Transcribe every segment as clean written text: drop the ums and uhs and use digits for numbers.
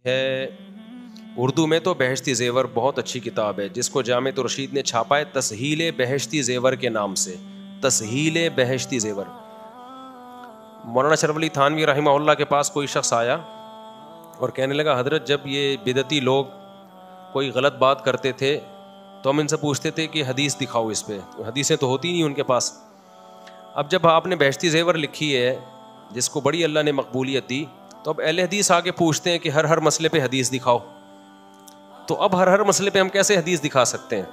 ہے اردو میں تو بہشتی زیور بہت اچھی کتاب ہے جس کو جامع رشید نے چھاپا ہے تسہیل بہشتی زیور کے نام سے. تسہیل بہشتی زیور. مولانا شرف علی تھانوی رحمہ اللہ کے پاس کوئی شخص آیا اور کہنے لگا حضرت جب یہ بدعتی لوگ کوئی غلط بات کرتے تھے تو ہم ان سے پوچھتے تھے کہ حدیث دکھاؤ اس پہ. حدیثیں تو ہوتی نہیں ان کے پاس. اب جب آپ نے بہشتی زیور لکھی ہے جس کو بڑی اللہ نے مقبولیت دی تو اب اہل حدیث آگے پوچھتے ہیں کہ ہر مسئلے پہ حدیث دکھاؤ. تو اب ہر مسئلے پہ ہم کیسے حدیث دکھا سکتے ہیں؟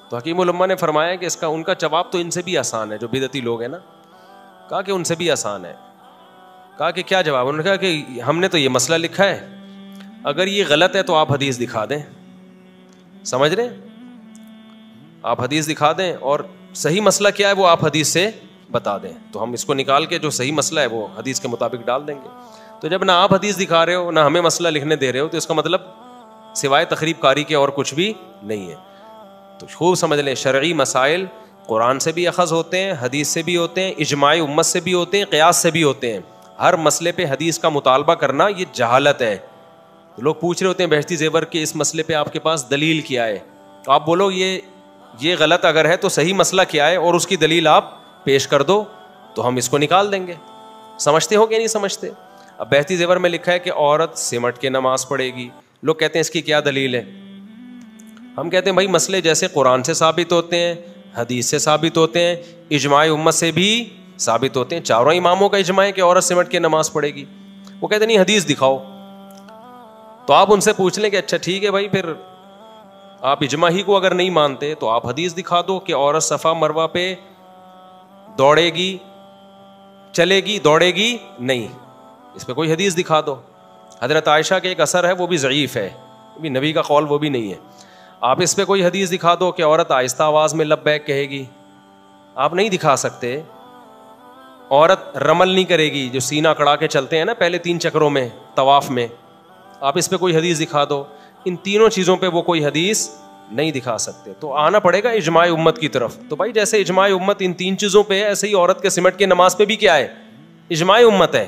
تو حکیم الامہ نے فرمایا کہ ان کا جواب تو ان سے بھی آسان ہے. جو بدعتی لوگ ہیں نا, کہا کہ ان سے بھی آسان ہے. کہا کہ کیا جواب؟ انہوں نے کہا کہ ہم نے تو یہ مسئلہ لکھا ہے, اگر یہ غلط ہے تو آپ حدیث دکھا دیں. سمجھ رہے ہیں؟ آپ حدیث دکھا دیں اور صحیح مسئلہ کیا ہے وہ آپ حدیث سے بتا دیں تو ہم اس کو نکال کے جو صحیح مسئلہ ہے وہ حدیث کے مطابق ڈال دیں گے. تو جب نہ آپ حدیث دکھا رہے ہو نہ ہمیں مسئلہ لکھنے دے رہے ہو تو اس کا مطلب سوائے تخریب کاری کے اور کچھ بھی نہیں ہے. تو خوب سمجھ لیں, شرعی مسائل قرآن سے بھی اخذ ہوتے ہیں, حدیث سے بھی ہوتے ہیں, اجماع امت سے بھی ہوتے ہیں, قیاس سے بھی ہوتے ہیں. ہر مسئلے پہ حدیث کا مطالبہ کرنا یہ جہالت ہے. لوگ پوچھ رہے ہوتے ہیں بہشتی زیور کے اس مسئلے پہ آپ کے پاس دلیل کیا ہے, تو آپ بولو یہ غلط اگر ہے تو صحیح مسئلہ کیا ہے اور اس کی دلیل آپ پیش کر دو تو ہم اس کو نکال دیں گے. سمجھتے ہو کہ نہیں سمجھتے؟ اب بہشتی زیور میں لکھا ہے کہ عورت سمٹ کے نماز پڑھے گی. لوگ کہتے ہیں اس کی کیا دلیل ہے؟ ہم کہتے ہیں بھائی مسئلے جیسے قرآن سے ثابت ہوتے ہیں, حدیث سے ثابت ہوتے ہیں, اجماع امت سے بھی ثابت ہوتے ہیں. چاروں اماموں کا اجماع ہے کہ عورت سمٹ کے نماز پڑھے گی. وہ کہتے ہیں نہیں حدیث دکھاؤ. تو آپ ان سے پوچھ لیں کہ اچھا ٹھیک ہے بھائی, پھر آپ اجماع ہی کو اگر نہیں مانتے تو آپ حدیث دکھا دو کہ عورت صفا مروہ پہ دوڑے گی, چلے گی, دوڑے گی نہیں. اس پہ کوئی حدیث دکھا دو. حضرت عائشہ کے ایک اثر ہے وہ بھی ضعیف ہے, بھی نبی کا قول وہ بھی نہیں ہے. آپ اس پہ کوئی حدیث دکھا دو کہ عورت آہستہ آواز میں لبیک کہے گی. آپ نہیں دکھا سکتے. عورت رمل نہیں کرے گی, جو سینہ کڑا کے چلتے ہیں نا پہلے 3 چکروں میں طواف میں, آپ اس پہ کوئی حدیث دکھا دو. ان تینوں چیزوں پہ وہ کوئی حدیث نہیں دکھا سکتے. تو آنا پڑے گا اجماع امت کی طرف. تو بھائی جیسے اجماع امت ان 3 چیزوں پہ ہے, ایسے ہی عورت کے سمٹ کے نماز پہ بھی کیا ہے؟ اجماع امت ہے.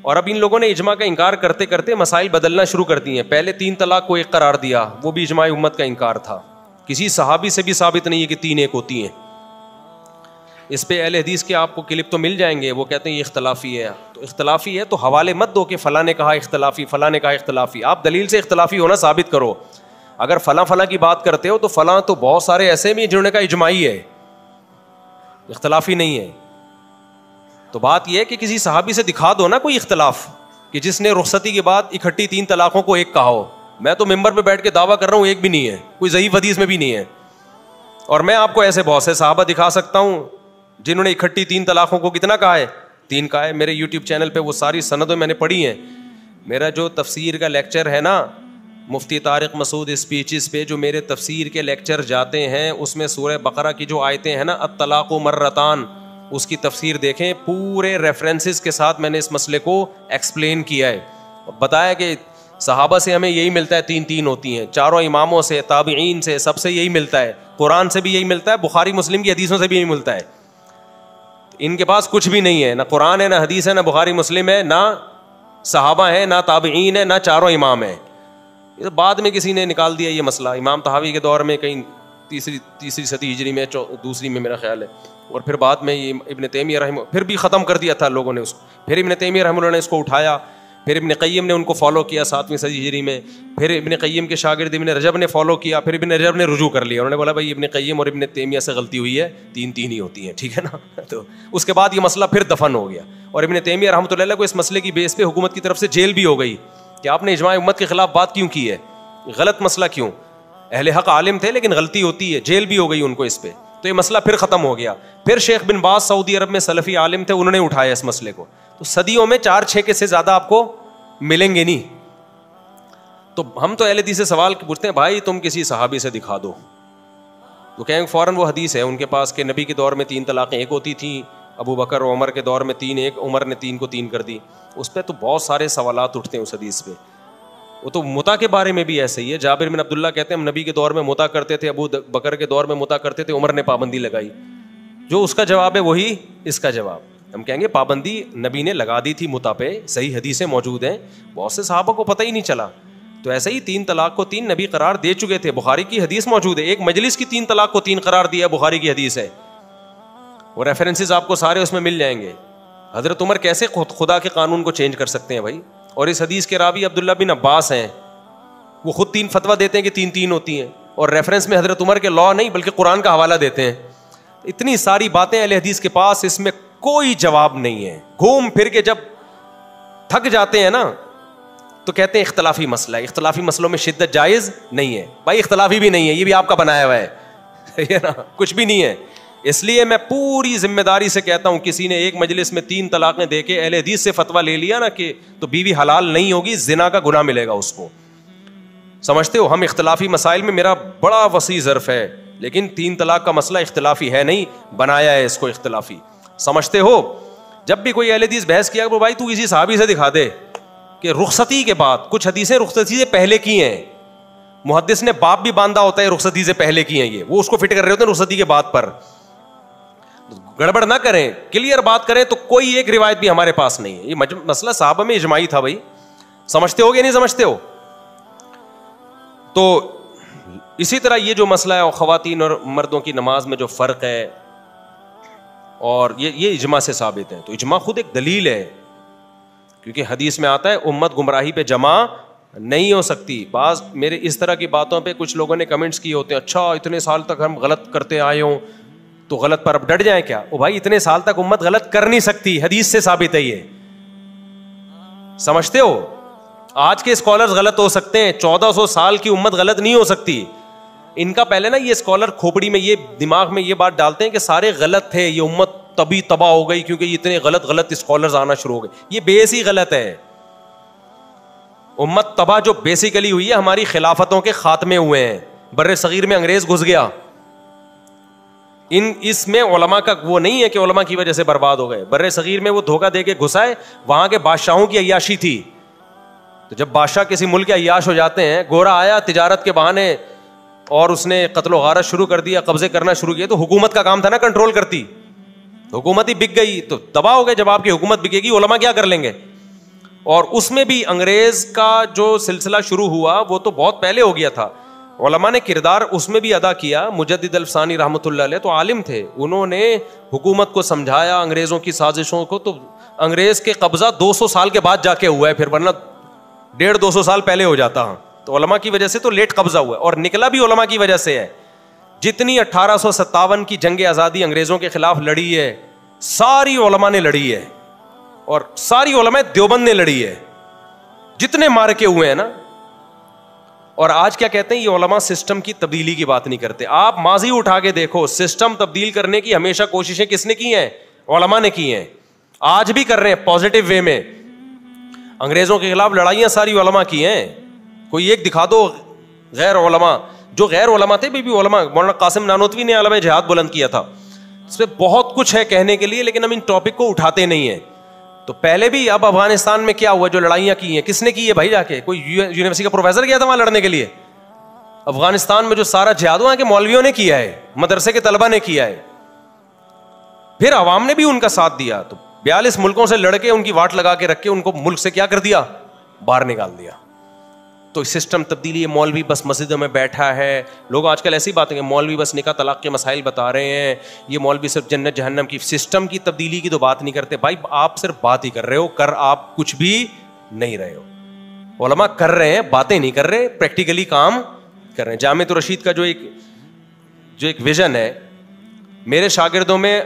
اور اب ان لوگوں نے اجماع کا انکار کرتے کرتے مسائل بدلنا شروع کر دی ہیں. پہلے 3 طلاق کو 1 قرار دیا, وہ بھی اجماع امت کا انکار تھا. کسی صحابی سے بھی ثابت نہیں ہے کہ 3 ایک ہوتی ہیں. اس پہ اہل حدیث کے آپ کو کلپ تو مل جائیں گے, وہ کہتے ہیں یہ اختلافی ہے. تو اختلافی ہے تو حوالے مت دو کہ فلاں نے کہا اختلافی, فلاں نے کہا اختلافی. آپ دلیل سے اختلافی ہونا ثابت کرو. اگر فلاں کی بات کرتے ہو تو فلاں تو بہت سارے ایسے بھی جنہوں نے کہا اجماعی ہے, اختلافی نہیں ہے. تو بات یہ ہے کہ کسی صحابی سے دکھا دو نا کوئی اختلاف کہ جس نے رخصتی کے بعد اکٹھی 3 طلاقوں کو 1 کہا ہو. میں تو ممبر پہ بیٹھ کے دعویٰ کر رہا ہوں ایک بھی نہیں ہے, کوئی ضعیف حدیث میں بھی نہیں ہے. اور میں آپ کو ایسے بہت سے صحابہ دکھا سکتا ہوں جنہوں نے اکٹھی 3 طلاقوں کو کتنا کہا ہے؟ 3 کہا ہے. میرے یوٹیوب چینل پہ وہ ساری سندیں میں نے پڑھی ہیں. میرا جو تفسیر کا لیکچر ہے نا مفتی طارق مسعود اسپیچز پہ, جو میرے تفسیر کے لیکچر جاتے ہیں, اس میں سورہ بقرہ کی جو آیتیں ہیں نا الطلاق مرتان, اس کی تفسیر دیکھیں. پورے ریفرنسز کے ساتھ میں نے اس مسئلے کو ایکسپلین کیا ہے. بتایا کہ صحابہ سے ہمیں یہی ملتا ہے 3 ہوتی ہیں, چاروں اماموں سے, تابعین سے, سب سے یہی ملتا ہے, قرآن سے بھی یہی ملتا ہے, بخاری مسلم کی حدیثوں سے بھی یہی ملتا ہے. ان کے پاس کچھ بھی نہیں ہے, نہ قرآن ہے, نہ حدیث ہے, نہ بخاری مسلم ہے, نہ صحابہ ہیں, نہ تابعین ہے, نہ چاروں امام ہیں. بعد میں کسی نے نکال دیا یہ مسئلہ امام طحاوی کے دور میں, کہیں تیسری صدی ہجری میں, دوسری میں میرا خیال ہے. اور پھر بعد میں یہ ابن تیمیہ رحمہ پھر بھی ختم کر دیا تھا لوگوں نے اس کو. پھر ابن تیمیہ رحمہ اللہ نے اس کو اٹھایا, پھر ابن قیم نے ان کو فالو کیا 7ویں صدی ہجری میں, پھر ابن قیم کے شاگرد ابن رجب نے فالو کیا, پھر ابن رجب نے رجوع کر لیا. انہوں نے بولا بھائی ابن قیم اور ابن تیمیہ سے غلطی ہوئی ہے, 3 ہی ہوتی ہیں, ٹھیک ہے نا. تو اس کے بعد یہ مسئلہ پھر دفن ہو گیا. اور ابن تیمیہ رحمۃ اللہ علیہ کو اس مسئلے کی بیس پہ حکومت کی طرف سے جیل بھی ہو گئی کہ آپ نے اجماع امت کے خلاف بات کیوں کی ہے, غلط مسئلہ کیوں. اہل حق عالم تھے لیکن غلطی ہوتی ہے, جیل بھی ہو گئی ان کو اس پہ. تو یہ مسئلہ پھر ختم ہو گیا. پھر شیخ بن باز سعودی عرب میں سلفی عالم تھے, انہوں نے اٹھایا اس مسئلے کو. تو صدیوں میں 4-6 کے سے زیادہ آپ کو ملیں گے نہیں. تو ہم تو اہل حدیث سے سوال پوچھتے ہیں بھائی تم کسی صحابی سے دکھا دو, تو کہیں فوراً وہ حدیث ہے ان کے پاس کہ نبی کے دور میں 3 طلاقیں 1 ہوتی تھیں, ابو بکر و عمر کے دور میں 3 1, عمر نے 3 کو 3 کر دی. اس پہ تو بہت سارے سوالات اٹھتے ہیں اس حدیث پہ. وہ تو متا کے بارے میں بھی ایسے ہی ہے. جابر بن عبداللہ کہتے ہیں ہم نبی کے دور میں متا کرتے تھے, ابو بکر کے دور میں متا کرتے تھے, عمر نے پابندی لگائی. جو اس کا جواب ہے وہی اس کا جواب. ہم کہیں گے پابندی نبی نے لگا دی تھی متا پہ, صحیح حدیثیں موجود ہیں, بہت سے صحابہ کو پتہ ہی نہیں چلا. تو ایسے ہی 3 طلاق کو 3 نبی قرار دے چکے تھے, بخاری کی حدیث موجود ہے, ایک مجلس کی 3 طلاق کو 3 قرار دیا, بخاری کی حدیث ہے, وہ ریفرنسز آپ کو سارے اس میں مل جائیں گے. حضرت عمر کیسے خدا کے قانون کو چینج کر سکتے ہیں بھائی؟ اور اس حدیث کے راوی عبداللہ بن عباس ہیں, وہ خود 3 فتویٰ دیتے ہیں کہ 3 ہوتی ہیں, اور ریفرنس میں حضرت عمر کے لا نہیں بلکہ قرآن کا حوالہ دیتے ہیں. اتنی ساری باتیں اہل حدیث کے پاس, اس میں کوئی جواب نہیں ہے. گھوم پھر کے جب تھک جاتے ہیں نا تو کہتے ہیں اختلافی مسئلہ ہے, اختلافی مسئلوں میں شدت جائز نہیں ہے. بھائی اختلافی بھی نہیں ہے, یہ بھی آپ کا بنایا ہوا ہے نا, کچھ بھی نہیں ہے. اس لیے میں پوری ذمہ داری سے کہتا ہوں, کسی نے ایک مجلس میں 3 طلاقیں دے کے اہل حدیث سے فتویٰ لے لیا نا کہ تو بیوی حلال نہیں ہوگی, زنا کا گناہ ملے گا اس کو. سمجھتے ہو, ہم اختلافی مسائل میں, میرا بڑا وسیع ظرف ہے, لیکن 3 طلاق کا مسئلہ اختلافی ہے نہیں, بنایا ہے اس کو اختلافی. سمجھتے ہو, جب بھی کوئی اہل حدیث بحث کیا کہ بھائی تو کسی صحابی سے دکھا دے کہ رخصتی کے بعد, کچھ حدیثیں رخصتی سے پہلے کی ہیں, محدث نے باپ بھی باندھا ہوتا ہے رخصتی سے پہلے کی ہیں, یہ وہ اس کو فٹ کر رہے ہوتے ہیں رخصتی کے بعد پر. گڑبڑ نہ کریں, کلیئر بات کریں. تو کوئی ایک روایت بھی ہمارے پاس نہیں ہے. یہ مسئلہ صحابہ میں اجماعی تھا بھائی. سمجھتے ہو کہ نہیں سمجھتے ہو؟ تو اسی طرح یہ جو مسئلہ ہے خواتین اور مردوں کی نماز میں جو فرق ہے, اور یہ اجماع سے ثابت ہے. تو اجماع خود ایک دلیل ہے, کیونکہ حدیث میں آتا ہے امت گمراہی پہ جمع نہیں ہو سکتی. بعض میرے اس طرح کی باتوں پہ کچھ لوگوں نے کمنٹس کیے ہوتے ہیں, اچھا اتنے سال تک ہم غلط کرتے آئے ہوں تو غلط پر اب ڈٹ جائیں کیا؟ او بھائی اتنے سال تک امت غلط کر نہیں سکتی, حدیث سے ثابت ہے یہ. سمجھتے ہو؟ آج کے اسکالرز غلط ہو سکتے ہیں, 1400 سال کی امت غلط نہیں ہو سکتی. ان کا پہلے نا یہ اسکالر کھوپڑی میں یہ دماغ میں یہ بات ڈالتے ہیں کہ سارے غلط تھے, یہ امت تبھی تباہ ہو گئی کیونکہ اتنے غلط اسکالرز آنا شروع ہو گئے. یہ بیس ہی غلط ہے. امت تباہ جو بیسیکلی ہوئی ہے ہماری خلافتوں کے خاتمے ہوئے ہیں. بر صغیر میں انگریز گھس گیا, اس میں علماء کا وہ نہیں ہے کہ علماء کی وجہ سے برباد ہو گئے. بر صغیر میں وہ دھوکہ دے کے گھسائے, وہاں کے بادشاہوں کی عیاشی تھی. تو جب بادشاہ کسی ملک کے عیاش ہو جاتے ہیں, گورا آیا تجارت کے بہانے اور اس نے قتل و غارت شروع کر دیا, قبضے کرنا شروع کیا, تو حکومت کا کام تھا نا کنٹرول کرتی. حکومت ہی بک گئی تو تباہ ہو گئے. جب آپ کی حکومت بکے گی علماء کیا کر لیں گے؟ اور اس میں بھی انگریز کا جو سلسلہ شروع ہوا وہ تو بہت پہلے ہو گیا تھا. علماء نے کردار اس میں بھی ادا کیا. مجدد الفسانی رحمۃ اللہ علیہ تو عالم تھے, انہوں نے حکومت کو سمجھایا انگریزوں کی سازشوں کو. تو انگریز کے قبضہ 200 سال کے بعد جا کے ہوا ہے, پھر ورنہ 150-200 سال پہلے ہو جاتا. تو علماء کی وجہ سے تو لیٹ قبضہ ہوا ہے, اور نکلا بھی علماء کی وجہ سے ہے. جتنی 1857 کی جنگ آزادی انگریزوں کے خلاف لڑی ہے, ساری علماء نے لڑی ہے, اور ساری علماء دیوبند نے لڑی ہے. جتنے مارکے ہوئے ہیں نا. اور آج کیا کہتے ہیں, یہ علماء سسٹم کی تبدیلی کی بات نہیں کرتے. آپ ماضی اٹھا کے دیکھو, سسٹم تبدیل کرنے کی ہمیشہ کوششیں کس نے کی ہیں؟ علماء نے کی ہیں. آج بھی کر رہے ہیں پازیٹیو وے میں. انگریزوں کے خلاف لڑائیاں ساری علماء کی ہیں. کوئی ایک دکھا دو غیر علماء, جو غیر علماء تھے بھی علماء. مولانا قاسم نانوتوی نے عالم جہاد بلند کیا تھا. اس پہ بہت کچھ ہے کہنے کے لیے, لیکن ہم ان ٹاپک کو اٹھاتے نہیں ہیں. تو پہلے بھی اب افغانستان میں کیا ہوا, جو لڑائیاں کی ہیں کس نے کی ہے بھائی؟ جا کے کوئی یونیورسٹی کا پروفیسر گیا تھا وہاں لڑنے کے لیے؟ افغانستان میں جو سارا جہاد وہاں کے مولویوں نے کیا ہے, مدرسے کے طلبہ نے کیا ہے. پھر عوام نے بھی ان کا ساتھ دیا. تو 42 ملکوں سے لڑ کے ان کی واٹ لگا کے رکھ کے ان کو ملک سے کیا کر دیا؟ باہر نکال دیا. تو سسٹم تبدیلی. مولوی بس مسجدوں میں بیٹھا ہے, لوگ آج کل ایسی باتیں کہ مولوی بس نکاح طلاق کے مسائل بتا رہے ہیں, یہ مولوی صرف جنت جہنم کی سسٹم کی تبدیلی کی تو بات نہیں کرتے. بھائی آپ صرف بات ہی کر رہے ہو, کر آپ کچھ بھی نہیں رہے ہو. علماء کر رہے ہیں, باتیں نہیں کر رہے, پریکٹیکلی کام کر رہے ہیں. جامعۃ الرشید کا جو ایک ویژن ہے, میرے شاگردوں میں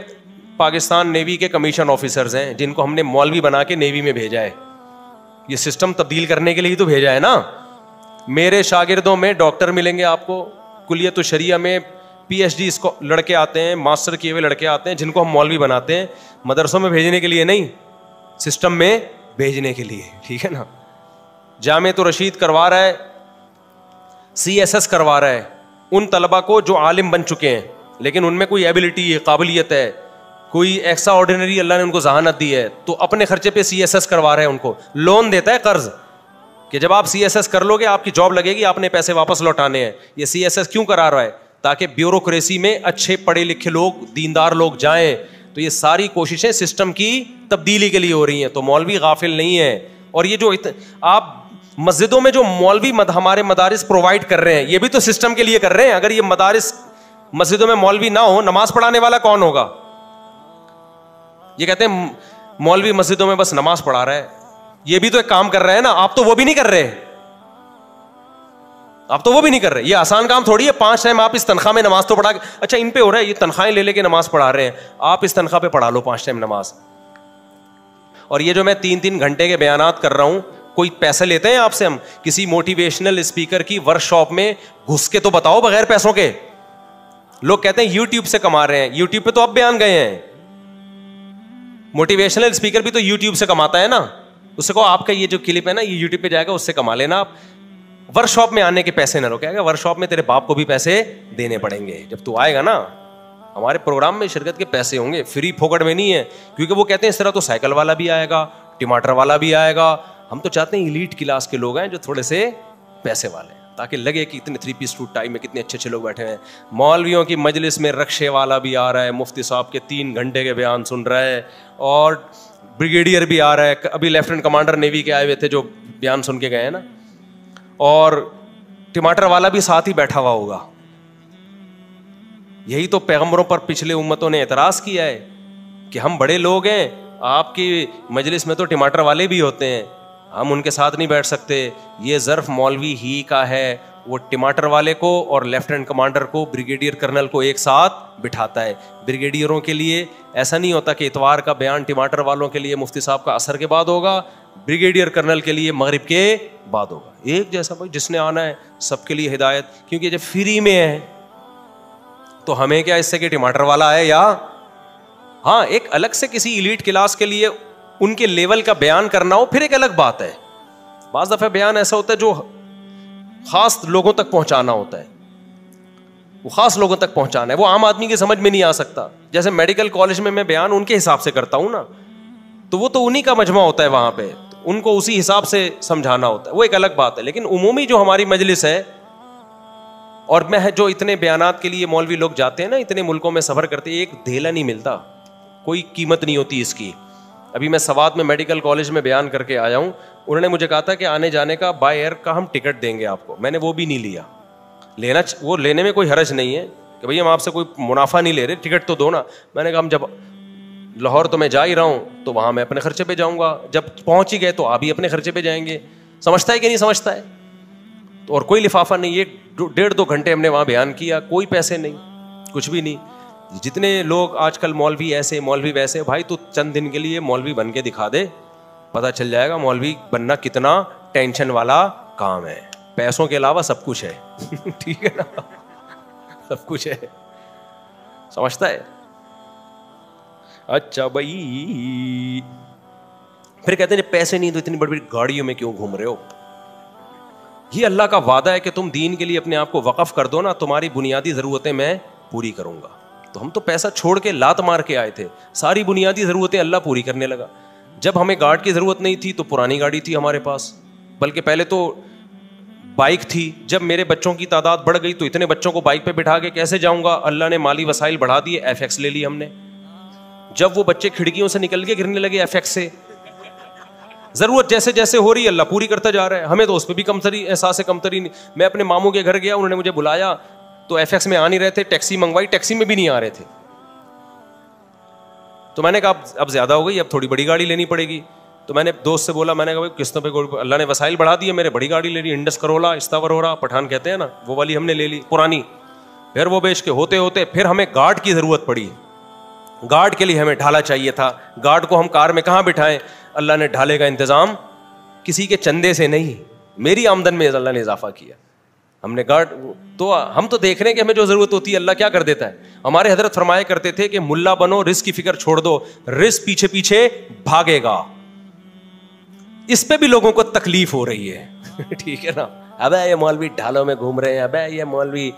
پاکستان نیوی کے کمیشن آفیسرز ہیں جن کو ہم نے مولوی بنا کے نیوی میں بھیجا ہے. یہ سسٹم تبدیل کرنے کے لیے ہی تو بھیجا ہے نا. میرے شاگردوں میں ڈاکٹر ملیں گے آپ کو, کلیت الشریعہ میں PhD اس کو لڑکے آتے ہیں, ماسٹر کیے ہوئے لڑکے آتے ہیں جن کو ہم مولوی بناتے ہیں. مدرسوں میں بھیجنے کے لیے نہیں, سسٹم میں بھیجنے کے لیے. ٹھیک ہے نا. جامعۃ الرشید کروا رہا ہے, CSS کروا رہا ہے ان طلبہ کو جو عالم بن چکے ہیں, لیکن ان میں کوئی ایبلٹی ہے, قابلیت ہے, کوئی ایکسٹرا آرڈینری اللہ نے ان کو ذہانت دی ہے, تو اپنے خرچے پہ CSS کروا رہے ہیں. ان کو لون دیتا ہے, قرض, کہ جب آپ CSS کر لو گے آپ کی جاب لگے گی, آپ نے پیسے واپس لوٹانے ہیں. یہ CSS کیوں کرا رہا ہے؟ تاکہ بیوروکریسی میں اچھے پڑھے لکھے لوگ, دیندار لوگ جائیں, تو یہ ساری کوششیں سسٹم کی تبدیلی کے لیے ہو رہی ہیں. تو مولوی غافل نہیں ہے. اور یہ جو آپ مسجدوں میں جو مولوی ہمارے مدارس پرووائڈ کر رہے ہیں, یہ بھی تو سسٹم کے لیے کر رہے ہیں. اگر یہ مدارس مسجدوں میں مولوی نہ ہو, نماز پڑھانے والا کون ہوگا؟ یہ کہتے ہیں مولوی مسجدوں میں بس نماز پڑھا رہا ہے. یہ بھی تو ایک کام کر رہے ہیں نا, آپ تو وہ بھی نہیں کر رہے. آپ تو وہ بھی نہیں کر رہے. یہ آسان کام تھوڑی ہے 5 ٹائم آپ اس تنخواہ میں نماز تو پڑھا کے, اچھا ان پہ ہو رہا ہے, یہ تنخواہیں لے لے کے نماز پڑھا رہے ہیں, آپ اس تنخواہ پہ پڑھا لو 5 ٹائم نماز. اور یہ جو میں 3 گھنٹے کے بیانات کر رہا ہوں, کوئی پیسے لیتے ہیں آپ سے ہم؟ کسی موٹیویشنل اسپیکر کی ورک شاپ میں گھس کے تو بتاؤ بغیر پیسوں کے. لوگ کہتے ہیں یوٹیوب سے کما رہے ہیں. یوٹیوب پہ تو اب بیان گئے ہیں. موٹیویشنل اسپیکر بھی تو یوٹیوب سے کماتا ہے نا. اس سے کہو آپ کا یہ جو کلپ ہے نا یہ یوٹیوب پہ جائے گا, اس سے کما لینا. آپ ورک شاپ میں آنے کے پیسے نہ روکے گا. ورک شاپ میں تیرے باپ کو بھی پیسے دینے پڑیں گے. جب تو آئے گا نا ہمارے پروگرام میں شرکت کے پیسے ہوں گے, فری پھوکٹ میں نہیں ہے. کیونکہ وہ کہتے ہیں اس طرح تو سائیکل والا بھی آئے گا, ٹماٹر والا بھی آئے گا. ہم تو چاہتے ہیں ایلیٹ کلاس کے لوگ ہیں جو تھوڑے سے پیسے والے ہیں, تاکہ لگے کہ اتنے 3 پیس سوٹ ٹائی میں کتنے اچھے اچھے لوگ بیٹھے ہیں. مولویوں کی مجلس میں رکشے والا بھی آ رہا ہے, مفتی صاحب کے 3 گھنٹے کے بیان سن رہا ہے, اور بریگیڈیئر بھی آ رہا ہے. ابھی لیفٹیننٹ کمانڈر نیوی کے آئے ہوئے تھے جو بیان سن کے گئے ہیں نا, اور ٹماٹر والا بھی ساتھ ہی بیٹھا ہوا ہوگا. یہی تو پیغمبروں پر پچھلے امتوں نے اعتراض کیا ہے کہ ہم بڑے لوگ ہیں, آپ کی مجلس میں تو ٹماٹر والے بھی ہوتے ہیں, ہم ان کے ساتھ نہیں بیٹھ سکتے. یہ ظرف مولوی ہی کا ہے, وہ ٹماٹر والے کو اور لیفٹیننٹ کمانڈر کو, بریگیڈیئر کرنل کو ایک ساتھ بٹھاتا ہے. بریگیڈیئروں کے لیے ایسا نہیں ہوتا کہ اتوار کا بیان ٹماٹر والوں کے لیے مفتی صاحب کا عصر کے بعد ہوگا, بریگیڈیئر کرنل کے لیے مغرب کے بعد ہوگا. ایک جیسا بھائی, جس نے آنا ہے سب کے لیے ہدایت. کیونکہ جب فری میں ہے تو ہمیں کیا اس سے کہ ٹماٹر والا ہے, یا ہاں ایک الگ سے کسی ایلیٹ کلاس کے لیے ان کے لیول کا بیان کرنا ہو پھر ایک الگ بات ہے. بعض دفعہ بیان ایسا ہوتا ہے جو خاص لوگوں تک پہنچانا ہوتا ہے, وہ خاص لوگوں تک پہنچانا ہے, وہ عام آدمی کی سمجھ میں نہیں آ سکتا. جیسے میڈیکل کالج میں بیان ان کے حساب سے کرتا ہوں نا, تو وہ تو انہی کا مجمع ہوتا ہے وہاں پہ, ان کو اسی حساب سے سمجھانا ہوتا ہے, وہ ایک الگ بات ہے. لیکن عمومی جو ہماری مجلس ہے, اور میں جو اتنے بیانات کے لیے مولوی لوگ جاتے ہیں نا, اتنے ملکوں میں سفر کرتے ہیں, ایک دھیلا نہیں ملتا, کوئی قیمت نہیں ہوتی اس کی. ابھی میں سوات میں میڈیکل کالج میں بیان کر کے آیا ہوں, انہوں نے مجھے کہا تھا کہ آنے جانے کا بائی ایئر کا ہم ٹکٹ دیں گے آپ کو. میں نے وہ بھی نہیں لیا. وہ لینے میں کوئی حرج نہیں ہے کہ بھائی ہم آپ سے کوئی منافع نہیں لے رہے, ٹکٹ تو دو نا. میں نے کہا ہم جب لاہور تو میں جا ہی رہا ہوں تو وہاں میں اپنے خرچے پہ جاؤں گا, جب پہنچ ہی گئے تو آپ بھی اپنے خرچے پہ جائیں گے. سمجھتا ہے کہ نہیں سمجھتا ہے؟ اور کوئی لفافہ نہیں. ایک 1.5-2 گھنٹے ہم نے وہاں بیان کیا, کوئی پیسے نہیں, کچھ بھی نہیں. جتنے لوگ آج کل مولوی ایسے مولوی ویسے, بھائی تو چند دن کے لیے مولوی بن کے دکھا دے, پتہ چل جائے گا مولوی بننا کتنا ٹینشن والا کام ہے. پیسوں کے علاوہ سب کچھ ہے. ٹھیک ہے نا, سب کچھ ہے. سمجھتا ہے؟ اچھا بھائی, پھر کہتے ہیں پیسے نہیں تو اتنی بڑی بڑی گاڑیوں میں کیوں گھوم رہے ہو؟ یہ اللہ کا وعدہ ہے کہ تم دین کے لیے اپنے آپ کو وقف کر دو نا, تمہاری بنیادی ضرورتیں میں پوری کروں گا. تو ہم تو پیسہ چھوڑ کے لات مار کے آئے تھے, ساری بنیادی ضرورتیں اللہ پوری کرنے لگا. جب ہمیں گارڈ کی ضرورت نہیں تھی تو پرانی گاڑی تھی ہمارے پاس, بلکہ پہلے تو بائک تھی. جب میرے بچوں کی تعداد بڑھ گئی تو اتنے بچوں کو بائک پہ بٹھا کے کیسے جاؤں گا, اللہ نے مالی وسائل بڑھا دیے, FX لے لی ہم نے. جب وہ بچے کھڑکیوں سے نکل کے گرنے لگے FX سے, ضرورت جیسے جیسے ہو رہی ہے اللہ پوری کرتا جا رہا ہے. ہمیں تو اس پہ بھی کمتری, احساس کمتری نہیں. میں اپنے ماموں کے گھر گیا, انہوں نے مجھے بلایا تو FX میں آ نہیں رہے تھے, ٹیکسی منگوائی, ٹیکسی میں بھی نہیں آ رہے تھے. تو میں نے کہا اب زیادہ ہو گئی, اب تھوڑی بڑی گاڑی لینی پڑے گی. تو میں نے دوست سے بولا, میں نے کہا قسطوں پہ اللہ نے وسائل بڑھا دیے, میرے بڑی گاڑی لے لی, انڈس کرولا, استاورورا, پٹھان کہتے ہیں نا, وہ والی ہم نے لے لی پرانی. پھر وہ بیچ کے ہوتے ہوتے پھر ہمیں گارڈ کی ضرورت پڑی. گارڈ کے لیے ہمیں ڈھالا چاہیے تھا. گارڈ کو ہم کار میں کہاں بٹھائیں؟ اللہ نے ڈھالے کا انتظام کسی کے چندے سے نہیں, میری آمدن میں اللہ نے اضافہ کیا. ہم نے گارڈ, تو ہم تو دیکھ رہے ہیں کہ ہمیں جو ضرورت ہوتی ہے اللہ کیا کر دیتا ہے. ہمارے حضرت فرمایا کرتے تھے کہ ملا بنو, رزق کی فکر چھوڑ دو, رزق پیچھے پیچھے بھاگے گا. اس پہ بھی لوگوں کو تکلیف ہو رہی ہے. ٹھیک ہے نا, ابے یہ مولوی ڈھالوں میں گھوم رہے ہیں, ابے یہ مولوی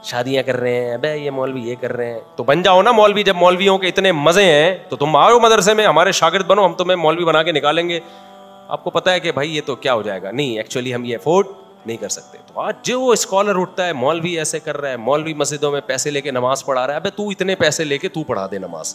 شادیاں کر رہے ہیں, ابے یہ مولوی یہ کر رہے ہیں. تو بن جاؤ نا مولوی. جب مولویوں کے اتنے مزے ہیں تو تم آؤ مدرسے میں, ہمارے شاگرد بنو, ہم تمہیں مولوی بنا کے نکالیں گے. آپ کو پتا ہے کہ بھائی یہ تو کیا ہو جائے گا, نہیں ایکچولی ہم یہ افورڈ نہیں کر سکتے. تو آج جو اسکالر اٹھتا ہے, مولوی ایسے کر رہا ہے, مولوی مسجدوں میں پیسے لے کے نماز پڑھا رہا ہے. ابے تو اتنے پیسے لے کے تو پڑھا دے نماز,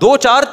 2-4